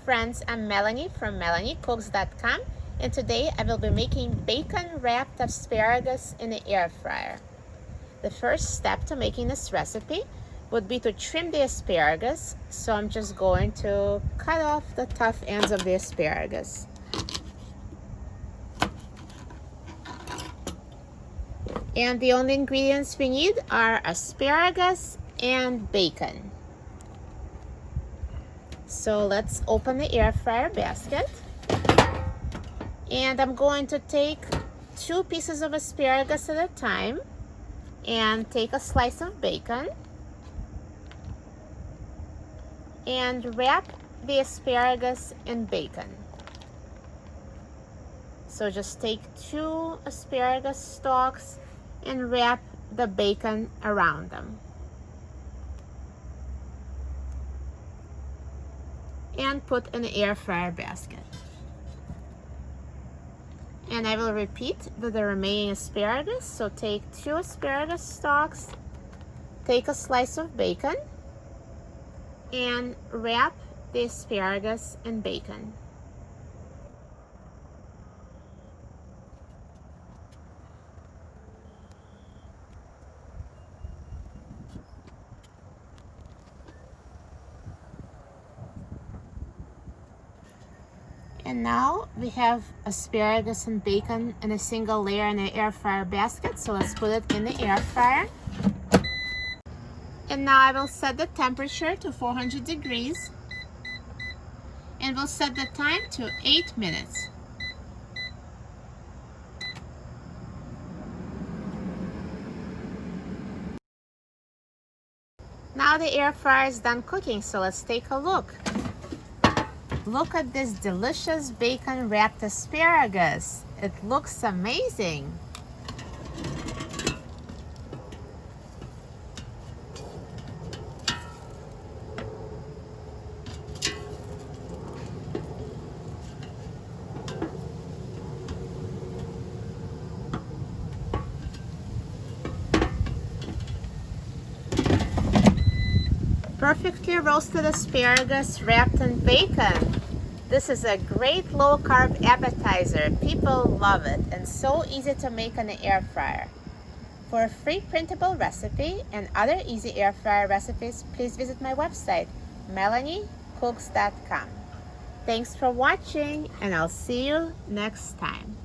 friends, I'm Melanie from MelanieCooks.com, and today I will be making bacon wrapped asparagus in the air fryer. The first step to making this recipe would be to trim the asparagus, so I'm just going to cut off the tough ends of the asparagus. And the only ingredients we need are asparagus and bacon. So let's open the air fryer basket. And I'm going to take 2 pieces of asparagus at a time and take a slice of bacon and wrap the asparagus in bacon. So just take 2 asparagus stalks and wrap the bacon around them. And put in the air fryer basket. And I will repeat with the remaining asparagus. So take 2 asparagus stalks, take a slice of bacon, and wrap the asparagus in bacon. And now we have asparagus and bacon in a single layer in the air fryer basket. So let's put it in the air fryer. And now I will set the temperature to 400 degrees. And we'll set the time to 8 minutes. Now the air fryer is done cooking, so let's take a look. Look at this delicious bacon wrapped asparagus. It looks amazing. Perfectly roasted asparagus wrapped in bacon. This is a great low-carb appetizer. People love it and so easy to make in the air fryer. For a free printable recipe and other easy air fryer recipes, please visit my website, MelanieCooks.com. Thanks for watching, and I'll see you next time.